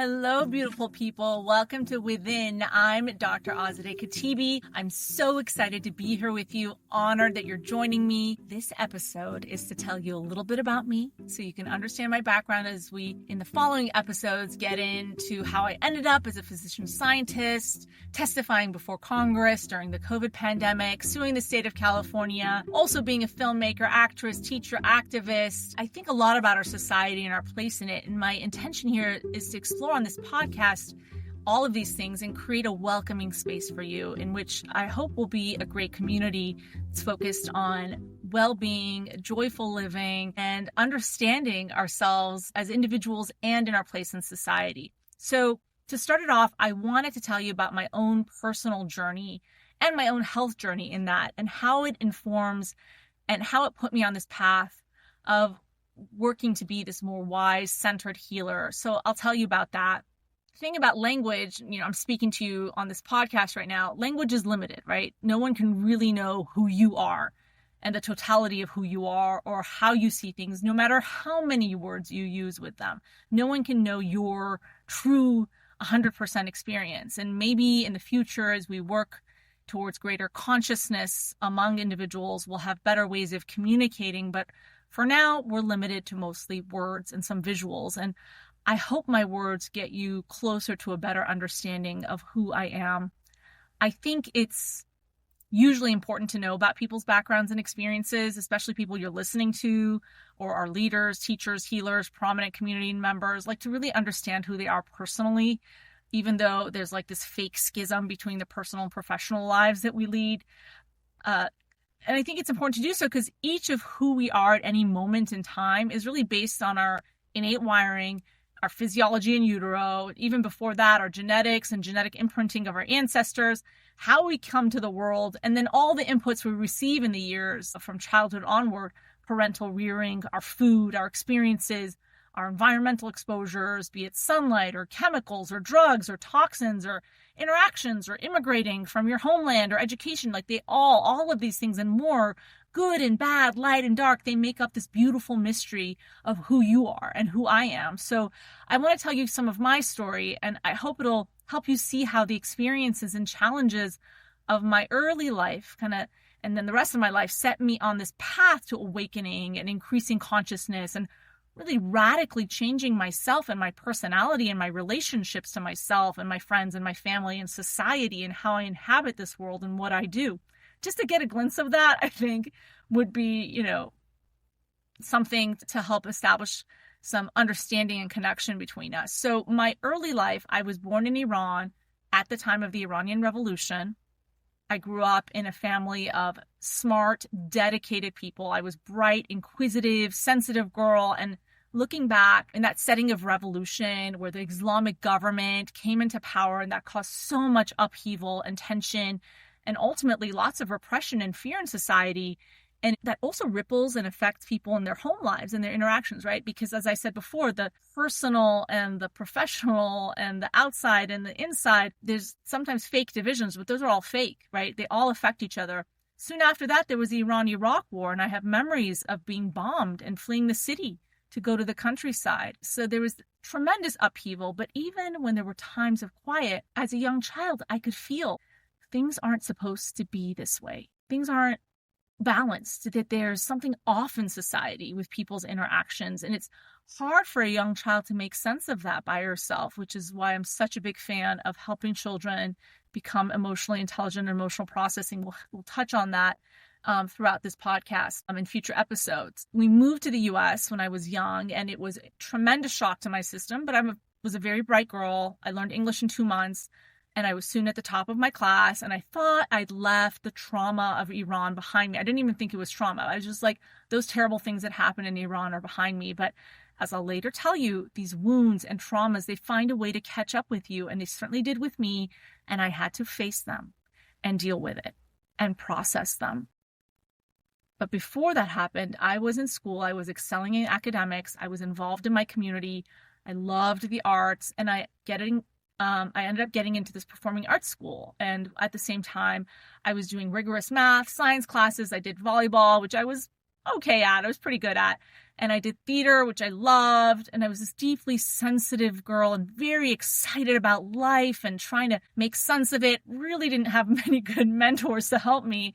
Hello, beautiful people. Welcome to Within. I'm Dr. Azadeh Khatibi. I'm so excited to be here with you. Honored that you're joining me. This episode is to tell you a little bit about me so you can understand my background as we, in the following episodes, get into how I ended up as a physician scientist, testifying before Congress during the COVID pandemic, suing the state of California, also being a filmmaker, actress, teacher, activist. I think a lot about our society and our place in it. And my intention here is to explore on this podcast all of these things and create a welcoming space for you in which I hope will be a great community that's focused on well-being, joyful living, and understanding ourselves as individuals and in our place in society. So to start it off, I wanted to tell you about my own personal journey and my own health journey in that and how it informs and how it put me on this path of working to be this more wise, centered healer. So I'll tell you about that. The thing about language, I'm speaking to you on this podcast right now. Language is limited, right? No one can really know who you are and the totality of who you are or how you see things, no matter how many words you use with them. No one can know your true 100% experience. And maybe in the future, as we work towards greater consciousness among individuals, we'll have better ways of communicating. But for now, we're limited to mostly words and some visuals. And I hope my words get you closer to a better understanding of who I am. I think it's usually important to know about people's backgrounds and experiences, especially people you're listening to or our leaders, teachers, healers, prominent community members, like to really understand who they are personally, even though there's like this fake schism between the personal and professional lives that we lead. And I think it's important to do so because each of who we are at any moment in time is really based on our innate wiring, our physiology in utero, even before that, our genetics and genetic imprinting of our ancestors, how we come to the world, and then all the inputs we receive in the years from childhood onward, parental rearing, our food, our experiences, our environmental exposures, be it sunlight or chemicals or drugs or toxins or interactions or immigrating from your homeland or education, like all of these things and more, good and bad, light and dark, they make up this beautiful mystery of who you are and who I am. So I want to tell you some of my story, and I hope it'll help you see how the experiences and challenges of my early life and then the rest of my life set me on this path to awakening and increasing consciousness and really radically changing myself and my personality and my relationships to myself and my friends and my family and society and how I inhabit this world and what I do. Just to get a glimpse of that, I think would be, something to help establish some understanding and connection between us. So my early life, I was born in Iran at the time of the Iranian Revolution. I grew up in a family of smart, dedicated people. I was bright, inquisitive, sensitive girl. And looking back in that setting of revolution where the Islamic government came into power and that caused so much upheaval and tension and ultimately lots of repression and fear in society. And that also ripples and affects people in their home lives and their interactions, right? Because as I said before, the personal and the professional and the outside and the inside, there's sometimes fake divisions, but those are all fake, right? They all affect each other. Soon after that, there was the Iran-Iraq war, and I have memories of being bombed and fleeing the city to go to the countryside. So there was tremendous upheaval, but even when there were times of quiet, as a young child, I could feel things aren't supposed to be this way. Things aren't balanced, that there's something off in society with people's interactions. And it's hard for a young child to make sense of that by herself, which is why I'm such a big fan of helping children become emotionally intelligent and emotional processing. We'll touch on that throughout this podcast in future episodes. We moved to the US when I was young, and it was a tremendous shock to my system, but I was a very bright girl. I learned English in 2 months. And I was soon at the top of my class, and I thought I'd left the trauma of Iran behind me. I didn't even think it was trauma. I was just like, those terrible things that happened in Iran are behind me. But as I'll later tell you, these wounds and traumas, they find a way to catch up with you, and they certainly did with me. And I had to face them and deal with it and process them. But before that happened, I was in school. I was excelling in academics. I was involved in my community. I loved the arts, and I ended up getting into this performing arts school. And at the same time, I was doing rigorous math, science classes. I did volleyball, which I was okay at. I was pretty good at. And I did theater, which I loved. And I was this deeply sensitive girl and very excited about life and trying to make sense of it. Really didn't have many good mentors to help me.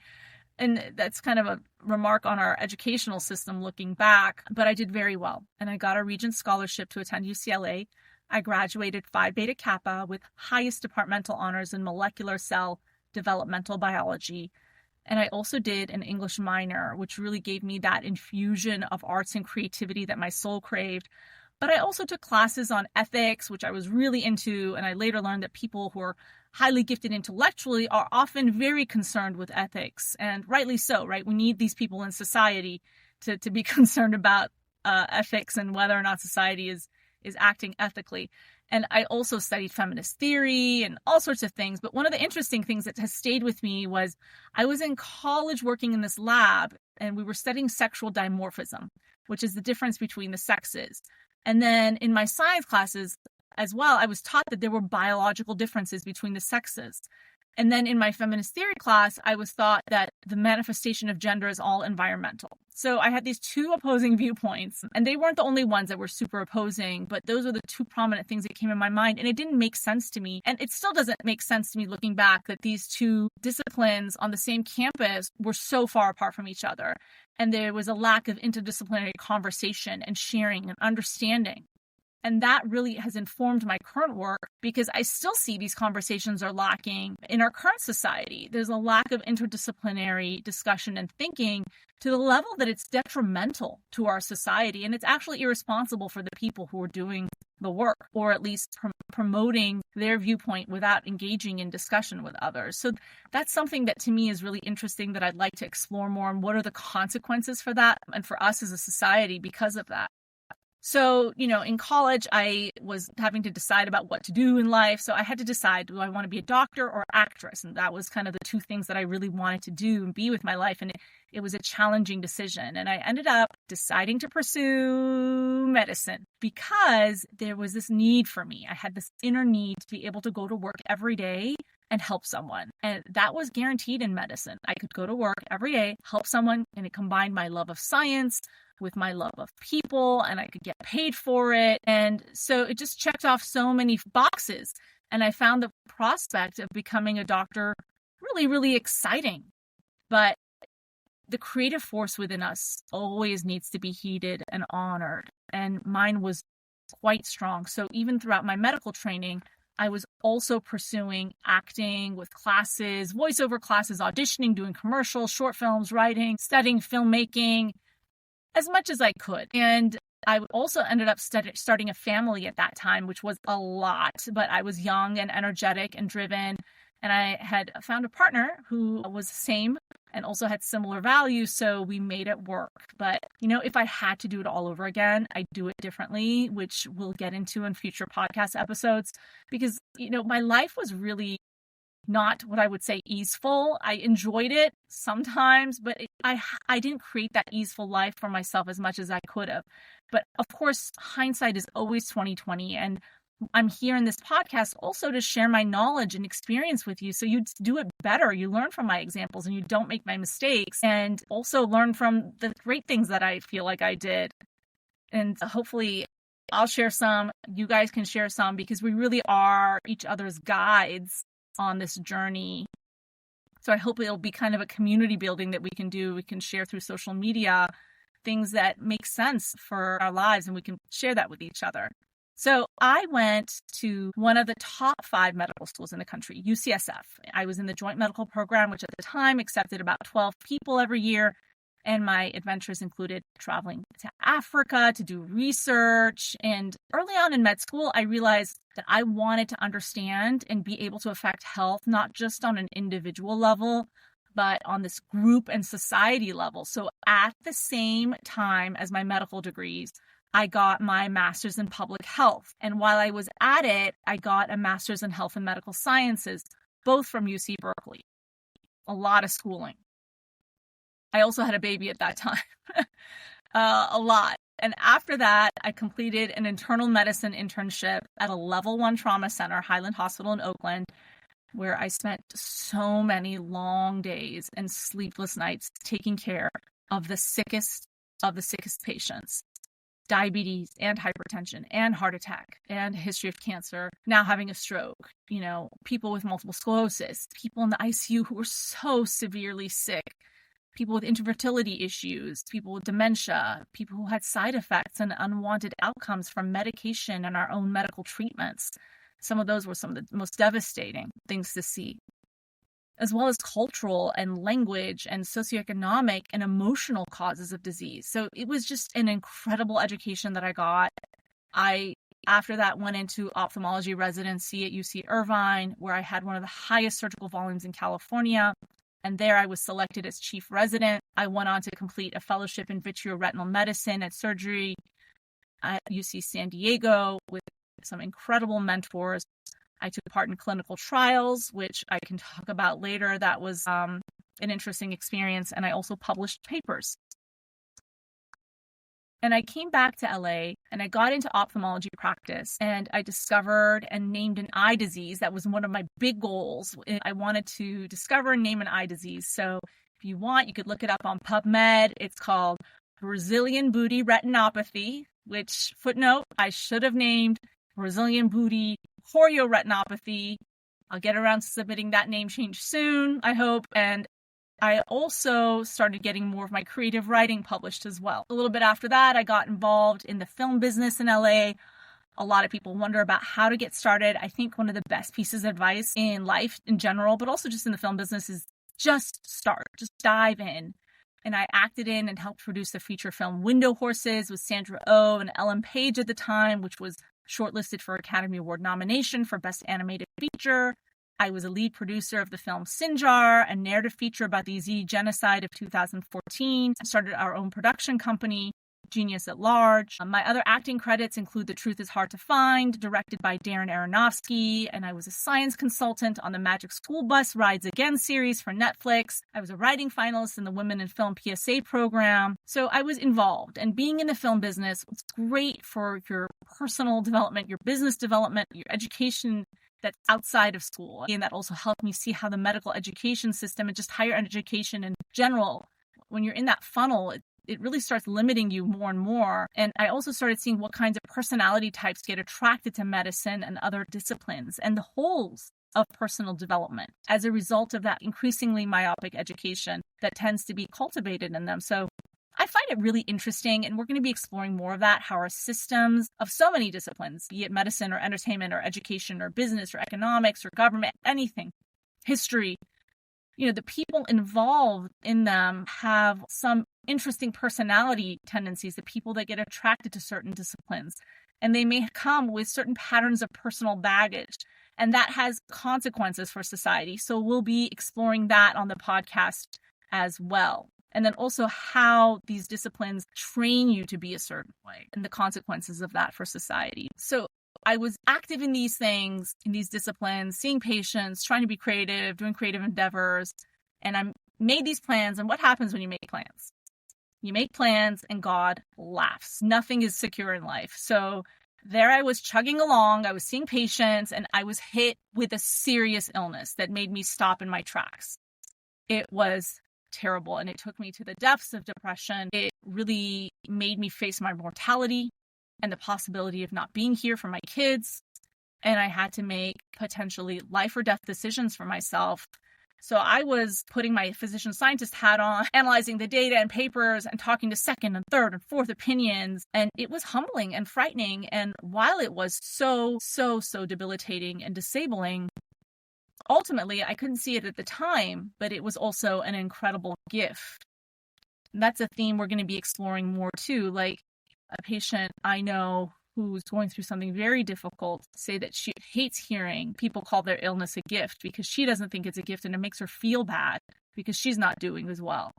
And that's kind of a remark on our educational system looking back. But I did very well. And I got a Regent Scholarship to attend UCLA. I graduated Phi Beta Kappa with highest departmental honors in molecular cell developmental biology. And I also did an English minor, which really gave me that infusion of arts and creativity that my soul craved. But I also took classes on ethics, which I was really into. And I later learned that people who are highly gifted intellectually are often very concerned with ethics, and rightly so, right? We need these people in society to be concerned about ethics and whether or not society is acting ethically. And I also studied feminist theory and all sorts of things. But one of the interesting things that has stayed with me was I was in college working in this lab, and we were studying sexual dimorphism, which is the difference between the sexes. And then in my science classes as well, I was taught that there were biological differences between the sexes. And then in my feminist theory class, I was taught that the manifestation of gender is all environmental. So I had these two opposing viewpoints, and they weren't the only ones that were super opposing, but those were the two prominent things that came in my mind. And it didn't make sense to me. And it still doesn't make sense to me looking back that these two disciplines on the same campus were so far apart from each other. And there was a lack of interdisciplinary conversation and sharing and understanding. And that really has informed my current work, because I still see these conversations are lacking in our current society. There's a lack of interdisciplinary discussion and thinking to the level that it's detrimental to our society. And it's actually irresponsible for the people who are doing the work, or at least promoting their viewpoint without engaging in discussion with others. So that's something that to me is really interesting, that I'd like to explore more. And what are the consequences for that and for us as a society because of that? So, in college, I was having to decide about what to do in life. So I had to decide, do I want to be a doctor or actress? And that was kind of the two things that I really wanted to do and be with my life. And it was a challenging decision. And I ended up deciding to pursue medicine because there was this need for me. I had this inner need to be able to go to work every day and help someone. And that was guaranteed in medicine. I could go to work every day, help someone, and it combined my love of science with my love of people, and I could get paid for it. And so it just checked off so many boxes. And I found the prospect of becoming a doctor really, really exciting. But the creative force within us always needs to be heeded and honored. And mine was quite strong. So even throughout my medical training, I was also pursuing acting with classes, voiceover classes, auditioning, doing commercials, short films, writing, studying filmmaking, as much as I could. And I also ended up starting a family at that time, which was a lot, but I was young and energetic and driven. And I had found a partner who was the same and also had similar values. So we made it work. But, if I had to do it all over again, I'd do it differently, which we'll get into in future podcast episodes, because, my life was really not what I would say easeful. I enjoyed it sometimes, but I didn't create that easeful life for myself as much as I could have. But of course, hindsight is always 2020. And I'm here in this podcast also to share my knowledge and experience with you, so you do it better. You learn from my examples and you don't make my mistakes, and also learn from the great things that I feel like I did. And hopefully I'll share some, you guys can share some, because we really are each other's guides on this journey. So I hope it'll be kind of a community building that we can do. We can share through social media things that make sense for our lives, and we can share that with each other. So I went to one of the top 5 medical schools in the country, UCSF. I was in the joint medical program, which at the time accepted about 12 people every year. And my adventures included traveling to Africa to do research. And early on in med school, I realized that I wanted to understand and be able to affect health, not just on an individual level, but on this group and society level. So at the same time as my medical degrees, I got my master's in public health. And while I was at it, I got a master's in health and medical sciences, both from UC Berkeley. A lot of schooling. I also had a baby at that time, a lot. And after that, I completed an internal medicine internship at a level 1 trauma center, Highland Hospital in Oakland, where I spent so many long days and sleepless nights taking care of the sickest patients. Diabetes and hypertension and heart attack and history of cancer, now having a stroke, people with multiple sclerosis, people in the ICU who were so severely sick, people with infertility issues, people with dementia, people who had side effects and unwanted outcomes from medication and our own medical treatments. Some of those were some of the most devastating things to see, as well as cultural and language and socioeconomic and emotional causes of disease. So it was just an incredible education that I got. I, after that, went into ophthalmology residency at UC Irvine, where I had one of the highest surgical volumes in California. And there I was selected as chief resident. I went on to complete a fellowship in vitreoretinal medicine and surgery at UC San Diego with some incredible mentors. I took part in clinical trials, which I can talk about later. That was an interesting experience. And I also published papers. And I came back to LA and I got into ophthalmology practice, and I discovered and named an eye disease. That was one of my big goals. I wanted to discover and name an eye disease. So if you want, you could look it up on PubMed. It's called Brazilian booty retinopathy, which, footnote, I should have named Brazilian booty chorioretinopathy. I'll get around to submitting that name change soon, I hope. And I also started getting more of my creative writing published as well. A little bit after that, I got involved in the film business in LA. A lot of people wonder about how to get started. I think one of the best pieces of advice in life in general, but also just in the film business, is just start, just dive in. And I acted in and helped produce the feature film Window Horses with Sandra Oh and Ellen Page at the time, which was shortlisted for Academy Award nomination for Best Animated Feature. I was a lead producer of the film Sinjar, a narrative feature about the Yazidi genocide of 2014. I started our own production company, Genius at Large. My other acting credits include The Truth is Hard to Find, directed by Darren Aronofsky, and I was a science consultant on the Magic School Bus Rides Again series for Netflix. I was a writing finalist in the Women in Film PSA program. So I was involved, and being in the film business was great for your personal development, your business development, your education that's outside of school. And that also helped me see how the medical education system and just higher education in general, when you're in that funnel, it really starts limiting you more and more. And I also started seeing what kinds of personality types get attracted to medicine and other disciplines and the holes of personal development as a result of that increasingly myopic education that tends to be cultivated in them. So I find it really interesting, and we're going to be exploring more of that, how our systems of so many disciplines, be it medicine or entertainment or education or business or economics or government, anything, history, the people involved in them have some interesting personality tendencies, the people that get attracted to certain disciplines, and they may come with certain patterns of personal baggage, and that has consequences for society. So we'll be exploring that on the podcast as well. And then also how these disciplines train you to be a certain way and the consequences of that for society. So I was active in these things, in these disciplines, seeing patients, trying to be creative, doing creative endeavors. And I made these plans. And what happens when you make plans? You make plans and God laughs. Nothing is secure in life. So there I was chugging along. I was seeing patients, and I was hit with a serious illness that made me stop in my tracks. It was terrible, and it took me to the depths of depression. It really made me face my mortality and the possibility of not being here for my kids. And I had to make potentially life or death decisions for myself. So I was putting my physician scientist hat on, analyzing the data and papers and talking to second and third and fourth opinions. And it was humbling and frightening. And while it was so debilitating and disabling, ultimately, I couldn't see it at the time, but it was also an incredible gift. And that's a theme we're going to be exploring more too. Like a patient I know who's going through something very difficult say that she hates hearing people call their illness a gift because she doesn't think it's a gift, and it makes her feel bad because she's not doing as well.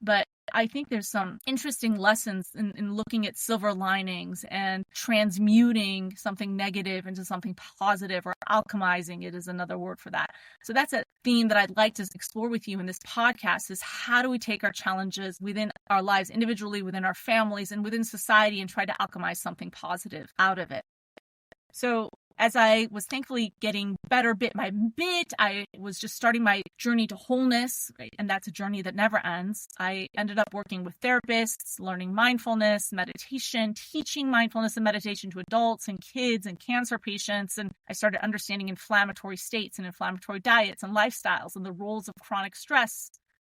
But I think there's some interesting lessons in looking at silver linings and transmuting something negative into something positive, or alchemizing it is another word for that. So that's a theme that I'd like to explore with you in this podcast, is how do we take our challenges within our lives individually, within our families, and within society, and try to alchemize something positive out of it. So as I was thankfully getting better bit by bit, I was just starting my journey to wholeness, right? And that's a journey that never ends. I ended up working with therapists, learning mindfulness, meditation, teaching mindfulness and meditation to adults and kids and cancer patients. And I started understanding inflammatory states and inflammatory diets and lifestyles and the roles of chronic stress,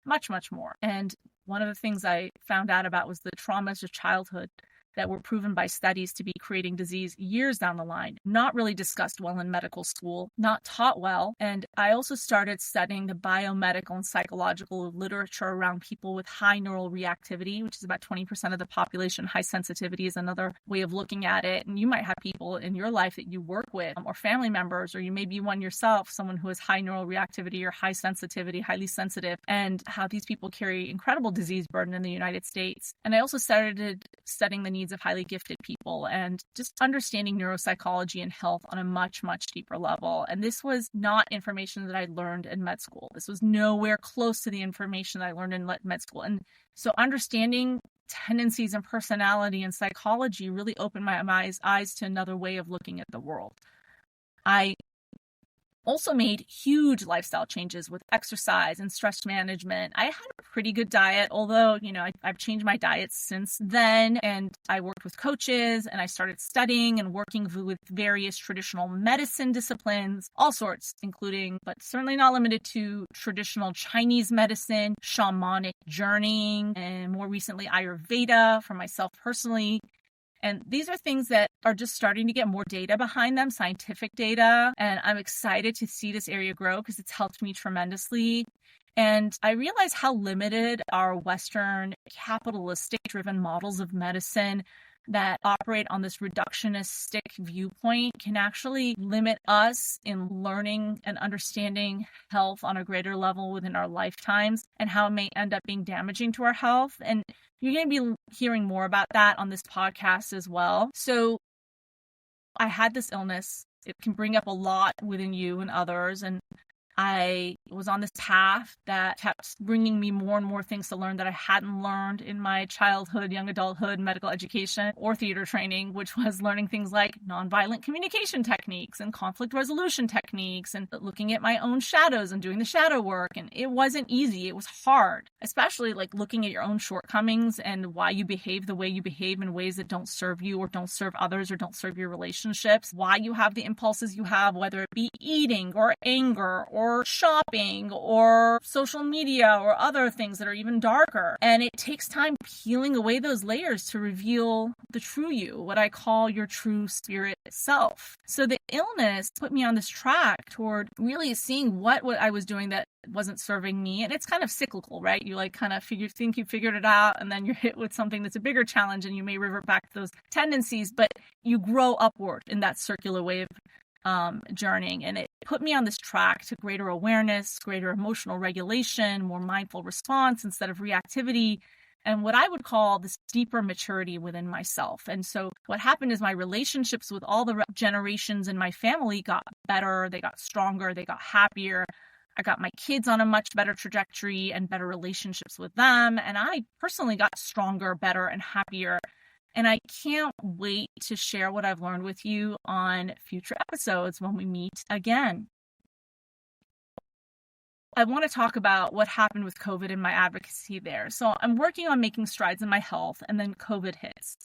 much, much more. And one of the things I found out about was the traumas of childhood that were proven by studies to be creating disease years down the line, not really discussed well in medical school, not taught well. And I also started studying the biomedical and psychological literature around people with high neural reactivity, which is about 20% of the population. High sensitivity is another way of looking at it. And you might have people in your life that you work with or family members, or you may be one yourself, someone who has high neural reactivity or high sensitivity, highly sensitive, and how these people carry incredible disease burden in the United States. And I also started studying the needs of highly gifted people and just understanding neuropsychology and health on a much, much deeper level. And this was not information that I learned in med school. This was nowhere close to the information that I learned in med school. And so understanding tendencies and personality and psychology really opened my eyes to another way of looking at the world. I also made huge lifestyle changes with exercise and stress management. I had a pretty good diet, although, I've changed my diet since then. And I worked with coaches and I started studying and working with various traditional medicine disciplines, all sorts, including, but certainly not limited to, traditional Chinese medicine, shamanic journeying, and more recently, Ayurveda for myself personally. And these are things that are just starting to get more data behind them, scientific data. And I'm excited to see this area grow because it's helped me tremendously. And I realize how limited our Western capitalistic-driven models of medicine that operate on this reductionistic viewpoint can actually limit us in learning and understanding health on a greater level within our lifetimes and how it may end up being damaging to our health. And you're going to be hearing more about that on this podcast as well. So I had this illness. It can bring up a lot within you and others. And I was on this path that kept bringing me more and more things to learn that I hadn't learned in my childhood, young adulthood, medical education, or theater training, which was learning things like nonviolent communication techniques and conflict resolution techniques and looking at my own shadows and doing the shadow work. And it wasn't easy. It was hard, especially like looking at your own shortcomings and why you behave the way you behave in ways that don't serve you or don't serve others or don't serve your relationships, why you have the impulses you have, whether it be eating or anger or shopping or social media or other things that are even darker. And it takes time peeling away those layers to reveal the true you, what I call your true spirit self. So the illness put me on this track toward really seeing what I was doing that wasn't serving me. And it's kind of cyclical, right? You think you figured it out, and then you're hit with something that's a bigger challenge and you may revert back to those tendencies, but you grow upward in that circular way of journeying. And it put me on this track to greater awareness, greater emotional regulation, more mindful response instead of reactivity, and what I would call this deeper maturity within myself. And so what happened is my relationships with all the generations in my family got better, they got stronger, they got happier. I got my kids on a much better trajectory and better relationships with them. And I personally got stronger, better, and happier. And I can't wait to share what I've learned with you on future episodes when we meet again. I want to talk about what happened with COVID and my advocacy there. So I'm working on making strides in my health, and then COVID hits.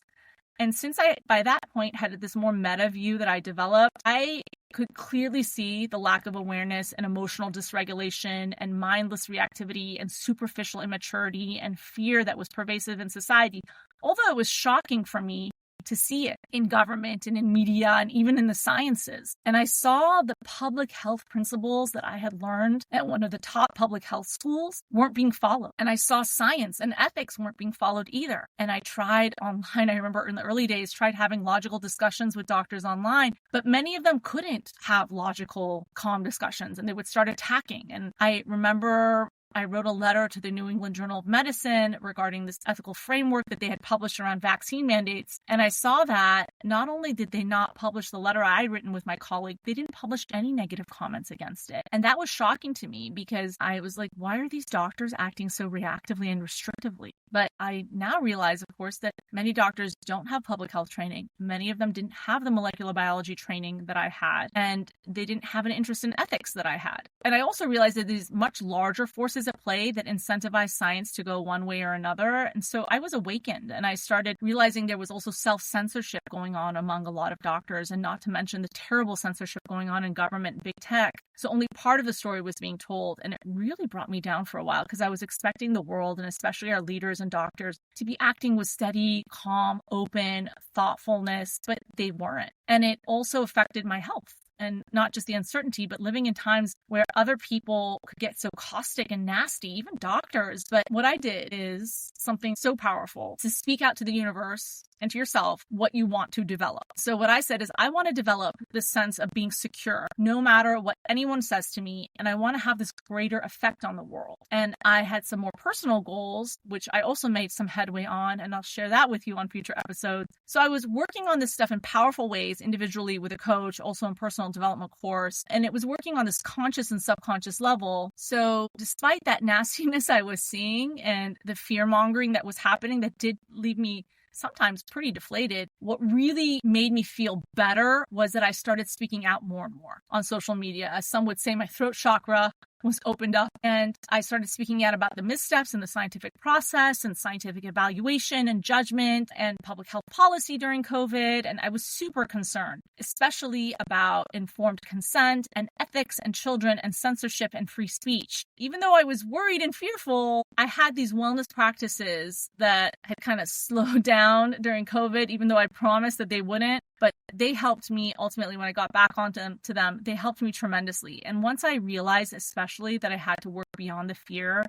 And since I, by that point, had this more meta view that I developed, I could clearly see the lack of awareness and emotional dysregulation and mindless reactivity and superficial immaturity and fear that was pervasive in society. Although it was shocking for me to see it in government and in media and even in the sciences. And I saw the public health principles that I had learned at one of the top public health schools weren't being followed. And I saw science and ethics weren't being followed either. And I tried online, I remember in the early days, tried having logical discussions with doctors online, but many of them couldn't have logical, calm discussions and they would start attacking. And I remember I wrote a letter to the New England Journal of Medicine regarding this ethical framework that they had published around vaccine mandates. And I saw that not only did they not publish the letter I had written with my colleague, they didn't publish any negative comments against it. And that was shocking to me because I was like, why are these doctors acting so reactively and restrictively? But I now realize, of course, that many doctors don't have public health training. Many of them didn't have the molecular biology training that I had, and they didn't have an interest in ethics that I had. And I also realized that these much larger forces at play that incentivize science to go one way or another. And so I was awakened, and I started realizing there was also self-censorship going on among a lot of doctors, and not to mention the terrible censorship going on in government and big tech. So only part of the story was being told, and it really brought me down for a while because I was expecting the world, and especially our leaders and doctors, to be acting with steady, calm, open thoughtfulness, but they weren't. And it also affected my health. And not just the uncertainty, but living in times where other people could get so caustic and nasty, even doctors. But what I did is something so powerful, to speak out to the universe and to yourself what you want to develop. So what I said is, I want to develop this sense of being secure, no matter what anyone says to me. And I want to have this greater effect on the world. And I had some more personal goals, which I also made some headway on, and I'll share that with you on future episodes. So I was working on this stuff in powerful ways, individually with a coach, also in personal development course. And it was working on this conscious and subconscious level. So despite that nastiness I was seeing and the fear mongering that was happening, that did leave me sometimes pretty deflated, what really made me feel better was that I started speaking out more and more on social media. As some would say, my throat chakra was opened up, and I started speaking out about the missteps in the scientific process and scientific evaluation and judgment and public health policy during COVID. And I was super concerned, especially about informed consent and ethics and children and censorship and free speech. Even though I was worried and fearful, I had these wellness practices that had kind of slowed down during COVID, even though I promised that they wouldn't. But they helped me ultimately when I got back onto them. They helped me tremendously. And once I realized, especially, that I had to work beyond the fear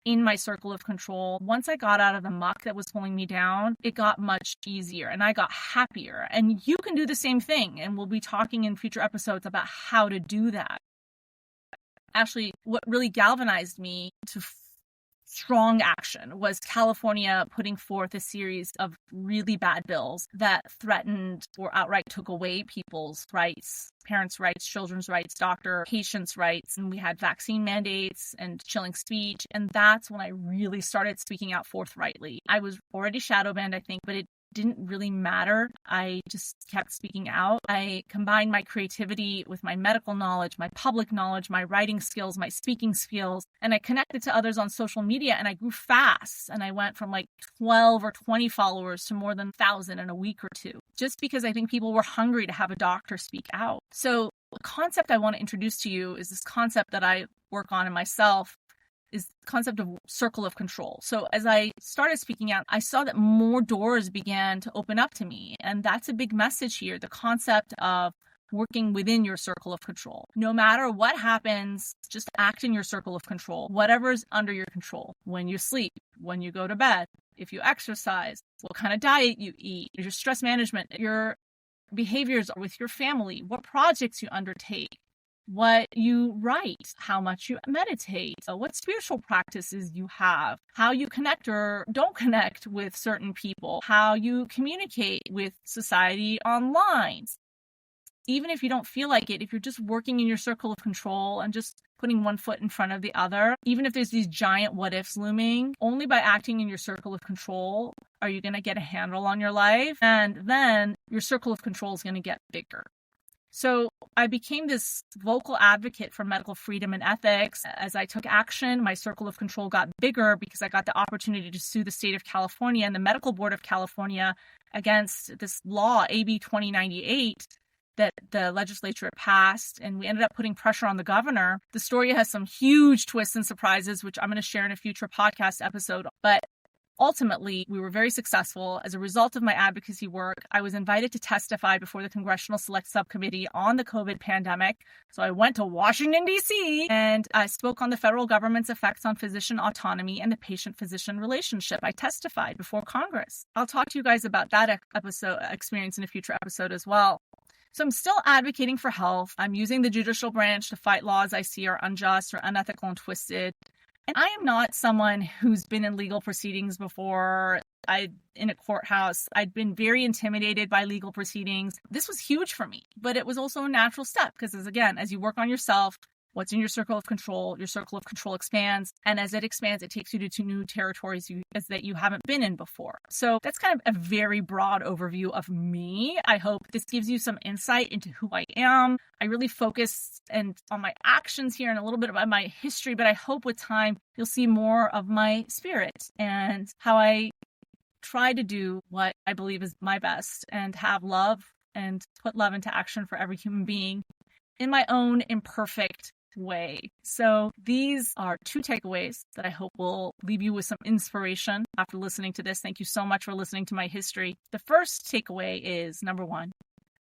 in my circle of control, once I got out of the muck that was pulling me down, it got much easier and I got happier. And you can do the same thing. And we'll be talking in future episodes about how to do that. Actually, what really galvanized me to strong action was California putting forth a series of really bad bills that threatened or outright took away people's rights, parents' rights, children's rights, doctor, patients' rights. And we had vaccine mandates and chilling speech. And that's when I really started speaking out forthrightly. I was already shadow banned, I think, but it didn't really matter. I just kept speaking out. I combined my creativity with my medical knowledge, my public knowledge, my writing skills, my speaking skills, and I connected to others on social media, and I grew fast. And I went from like 12 or 20 followers to more than 1,000 in a week or two, just because I think people were hungry to have a doctor speak out. So the concept I want to introduce to you is this concept that I work on in myself, is the concept of circle of control. So as I started speaking out, I saw that more doors began to open up to me. And that's a big message here, the concept of working within your circle of control. No matter what happens, just act in your circle of control, whatever's under your control. When you sleep, when you go to bed, if you exercise, what kind of diet you eat, your stress management, your behaviors with your family, what projects you undertake, what you write, how much you meditate, what spiritual practices you have, how you connect or don't connect with certain people, how you communicate with society online. Even if you don't feel like it, if you're just working in your circle of control and just putting one foot in front of the other, even if there's these giant what ifs looming, only by acting in your circle of control are you going to get a handle on your life. And then your circle of control is going to get bigger. So I became this vocal advocate for medical freedom and ethics. As I took action, my circle of control got bigger because I got the opportunity to sue the state of California and the Medical Board of California against this law, AB 2098, that the legislature passed, and we ended up putting pressure on the governor. The story has some huge twists and surprises, which I'm going to share in a future podcast episode. But ultimately, we were very successful. As a result of my advocacy work, I was invited to testify before the Congressional Select Subcommittee on the COVID pandemic. So I went to Washington, D.C., and I spoke on the federal government's effects on physician autonomy and the patient-physician relationship. I testified before Congress. I'll talk to you guys about that experience in a future episode as well. So I'm still advocating for health. I'm using the judicial branch to fight laws I see are unjust or unethical and twisted. And I am not someone who's been in legal proceedings before. In a courthouse. I'd been very intimidated by legal proceedings. This was huge for me, but it was also a natural step because as you work on yourself, what's in your circle of control expands. And as it expands, it takes you to new territories that you haven't been in before. So that's kind of a very broad overview of me. I hope this gives you some insight into who I am. I really focus on my actions here and a little bit about my history, but I hope with time you'll see more of my spirit and how I try to do what I believe is my best and have love and put love into action for every human being in my own imperfect way. So these are 2 takeaways that I hope will leave you with some inspiration after listening to this. Thank you so much for listening to my history. The first takeaway is, number 1,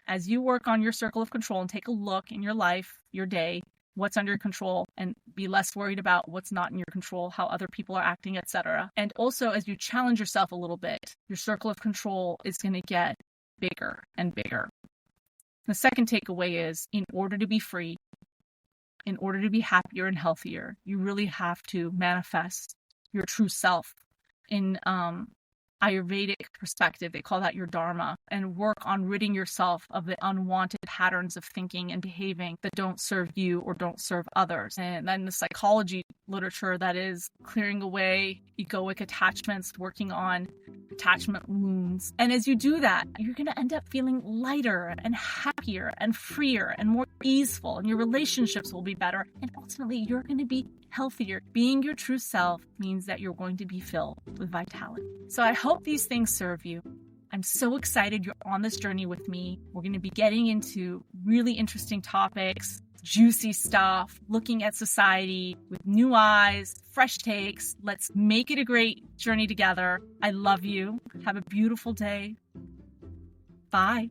as you work on your circle of control and take a look in your life, your day, what's under your control, and be less worried about what's not in your control, how other people are acting, etc. And also, as you challenge yourself a little bit, your circle of control is going to get bigger and bigger. The second takeaway is, in order to be free, in order to be happier and healthier, you really have to manifest your true self. In Ayurvedic perspective, they call that your dharma, and work on ridding yourself of the unwanted patterns of thinking and behaving that don't serve you or don't serve others. And then the psychology literature, that is clearing away egoic attachments, working on attachment wounds. And as you do that, you're going to end up feeling lighter and happier and freer and more easeful, and your relationships will be better. And ultimately, you're going to be healthier. Being your true self means that you're going to be filled with vitality. So I hope these things serve you. I'm so excited you're on this journey with me. We're going to be getting into really interesting topics, juicy stuff, looking at society with new eyes, fresh takes. Let's make it a great journey together. I love you. Have a beautiful day. Bye.